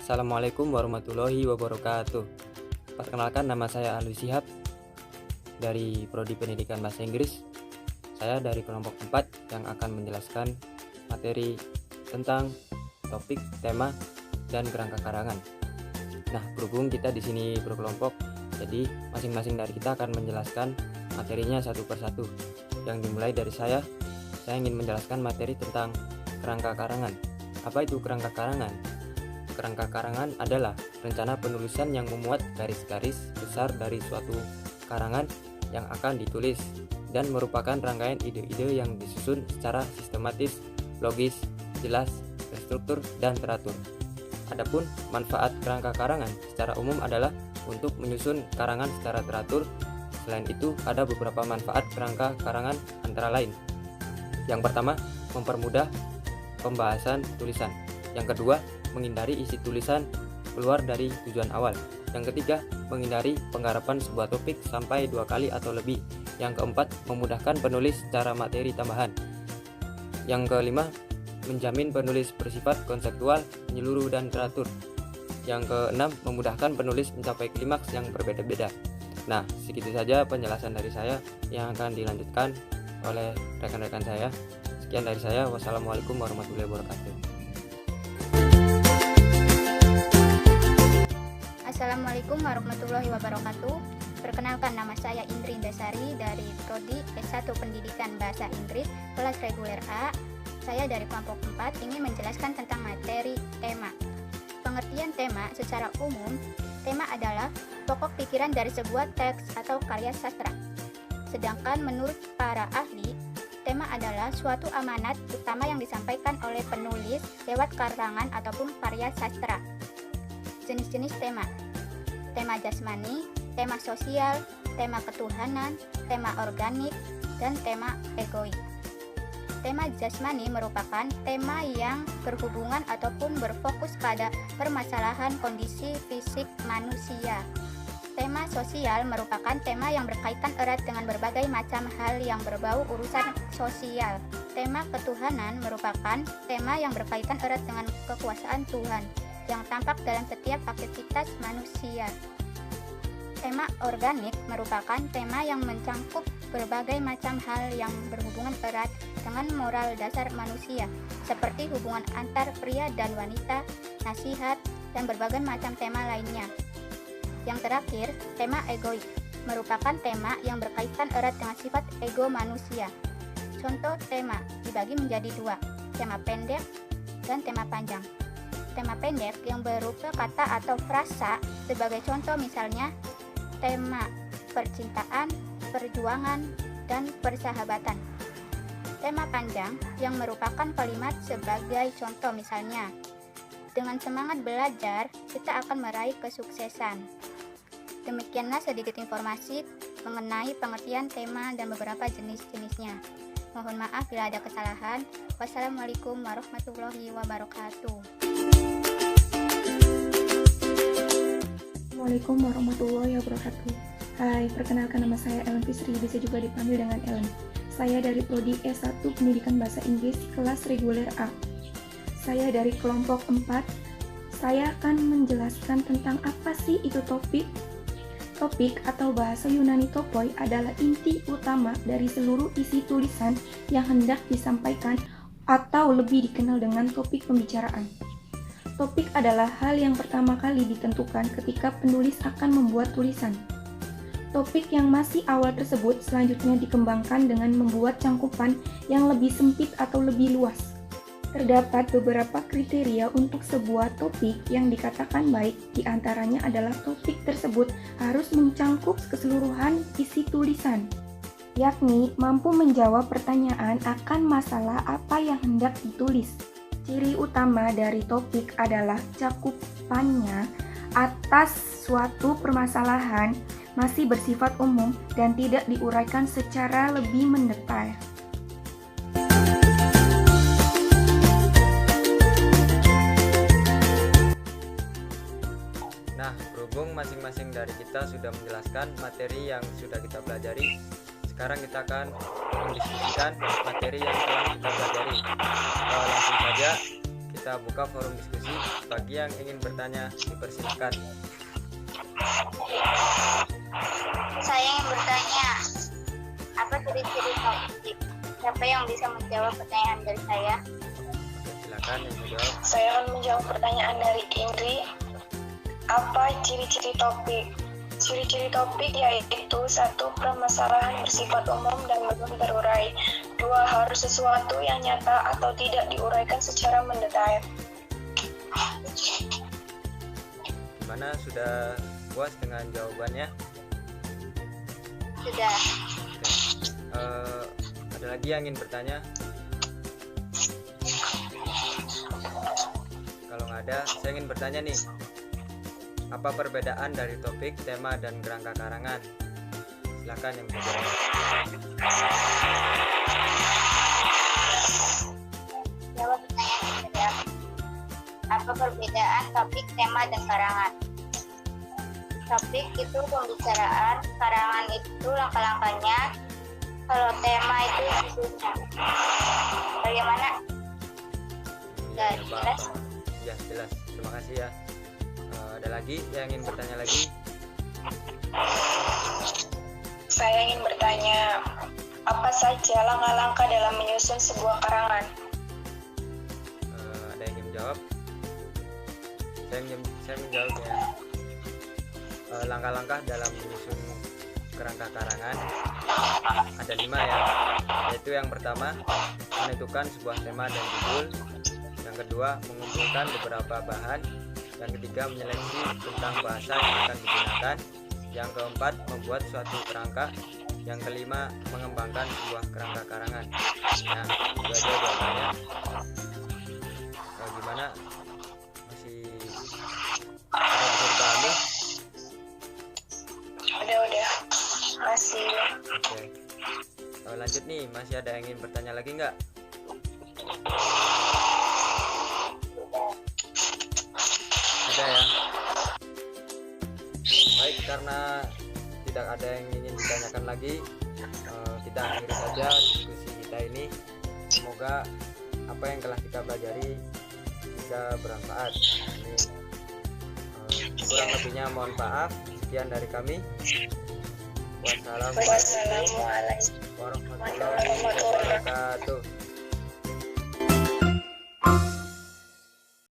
Assalamualaikum warahmatullahi wabarakatuh. Perkenalkan, nama saya Alwi Shihab dari Prodi Pendidikan Bahasa Inggris. Saya dari kelompok 4 yang akan menjelaskan materi tentang topik, tema, dan kerangka karangan. Nah, berhubung kita di sini berkelompok, jadi masing-masing dari kita akan menjelaskan materinya satu persatu. Yang dimulai dari saya ingin menjelaskan materi tentang kerangka karangan. Apa itu kerangka karangan? Kerangka karangan adalah rencana penulisan yang memuat garis-garis besar dari suatu karangan yang akan ditulis dan merupakan rangkaian ide-ide yang disusun secara sistematis, logis, jelas, terstruktur, dan teratur. Adapun manfaat kerangka karangan secara umum adalah untuk menyusun karangan secara teratur. Selain itu, ada beberapa manfaat kerangka karangan antara lain. Yang pertama, mempermudah pembahasan tulisan. Yang kedua, menghindari isi tulisan keluar dari tujuan awal. Yang ketiga, menghindari penggarapan sebuah topik sampai 2 kali atau lebih. Yang keempat, memudahkan penulis secara materi tambahan. Yang kelima, menjamin penulis bersifat konseptual, menyeluruh, dan teratur. Yang keenam, memudahkan penulis mencapai klimaks yang berbeda-beda. Nah, segitu saja penjelasan dari saya yang akan dilanjutkan oleh rekan-rekan saya. Sekian dari saya. Wassalamualaikum warahmatullahi wabarakatuh. Assalamualaikum warahmatullahi wabarakatuh. Perkenalkan, nama saya Indri Indasari dari Prodi S1 Pendidikan Bahasa Inggris kelas reguler A. Saya dari kelompok 4 ingin menjelaskan tentang materi tema. Pengertian tema secara umum, tema adalah pokok pikiran dari sebuah teks atau karya sastra. Sedangkan menurut para ahli, tema adalah suatu amanat utama yang disampaikan oleh penulis lewat karangan ataupun karya sastra. Jenis-jenis tema: tema jasmani, tema sosial, tema ketuhanan, tema organik, dan tema egoik. Tema jasmani merupakan tema yang berhubungan ataupun berfokus pada permasalahan kondisi fisik manusia. Tema sosial merupakan tema yang berkaitan erat dengan berbagai macam hal yang berbau urusan sosial. Tema ketuhanan merupakan tema yang berkaitan erat dengan kekuasaan Tuhan yang tampak dalam setiap aktivitas manusia. Tema organik merupakan tema yang mencangkup berbagai macam hal yang berhubungan erat dengan moral dasar manusia, seperti hubungan antar pria dan wanita, nasihat, dan berbagai macam tema lainnya. Yang terakhir, tema egoik merupakan tema yang berkaitan erat dengan sifat ego manusia. Contoh tema dibagi menjadi 2, tema pendek dan tema panjang. Tema pendek yang berupa kata atau frasa sebagai contoh misalnya tema percintaan, perjuangan, dan persahabatan. Tema panjang yang merupakan kalimat sebagai contoh misalnya, dengan semangat belajar, kita akan meraih kesuksesan. Demikianlah sedikit informasi mengenai pengertian tema dan beberapa jenis-jenisnya. Mohon maaf bila ada kesalahan. Wassalamualaikum warahmatullahi wabarakatuh. Assalamualaikum warahmatullahi wabarakatuh. Hai, perkenalkan, nama saya Ellen Fisri, bisa juga dipanggil dengan Ellen. Saya dari Prodi S1 Pendidikan Bahasa Inggris kelas reguler A. Saya dari kelompok 4. Saya akan menjelaskan tentang apa sih itu topik. Topik atau bahasa Yunani topoi adalah inti utama dari seluruh isi tulisan yang hendak disampaikan atau lebih dikenal dengan topik pembicaraan. Topik adalah hal yang pertama kali ditentukan ketika penulis akan membuat tulisan. Topik yang masih awal tersebut selanjutnya dikembangkan dengan membuat cangkupan yang lebih sempit atau lebih luas. Terdapat beberapa kriteria untuk sebuah topik yang dikatakan baik, diantaranya adalah topik tersebut harus mencangkup keseluruhan isi tulisan, yakni mampu menjawab pertanyaan akan masalah apa yang hendak ditulis. Ciri utama dari topik adalah cakupannya atas suatu permasalahan masih bersifat umum dan tidak diuraikan secara lebih mendetail. Nah, berhubung masing-masing dari kita sudah menjelaskan materi yang sudah kita pelajari, sekarang kita akan mendiskusikan materi yang telah kita pelajari. Langsung saja kita kita buka forum diskusi. Bagi yang ingin bertanya, dipersilakan. Saya ingin bertanya, apa ciri-ciri topik? Siapa yang bisa menjawab pertanyaan dari saya? Oke, silakan yang menjawab. Saya akan menjawab pertanyaan dari Indri. Apa ciri-ciri topik? Ciri-ciri topik yaitu 1. Permasalahan bersifat umum dan belum terurai. 2. Harus sesuatu yang nyata atau tidak diuraikan secara mendetail. Gimana, sudah puas dengan jawabannya? Sudah. Oke. Ada lagi yang ingin bertanya? Kalau nggak ada, saya ingin bertanya nih. Apa perbedaan dari topik, tema, dan kerangka karangan? Silakan yang bisa jawab. Jawab pertanyaan saya. Apa perbedaan topik, tema, dan karangan? Topik itu pembicaraan, karangan itu langkah-langkahnya, kalau tema itu judulnya. Bagaimana? Ya, Jelas? Ya, jelas. Terima kasih ya. Ada lagi yang ingin bertanya lagi? Saya ingin bertanya, apa saja langkah-langkah dalam menyusun sebuah karangan? Ada yang ingin menjawab? Saya menjawab ya. Langkah-langkah dalam menyusun kerangka karangan ada 5 ya, yaitu yang pertama menentukan sebuah tema dan judul, yang kedua mengumpulkan beberapa bahan, yang ketiga menyeleksi tentang bahasa yang akan digunakan, yang keempat membuat suatu kerangka, yang kelima mengembangkan sebuah kerangka karangan. Nah, itu aja jawabannya. Gimana, masih bisa dipahami? Udah. Masih. Oke. Lanjut nih, masih ada yang ingin bertanya lagi nggak? Ada ya? Baik, karena tidak ada yang ingin ditanyakan lagi, kita akhiri saja diskusi kita ini. Semoga apa yang telah kita pelajari bisa bermanfaat. Kurang lebihnya mohon maaf. Sekian dari kami. Wassalamualaikum warahmatullahi wabarakatuh.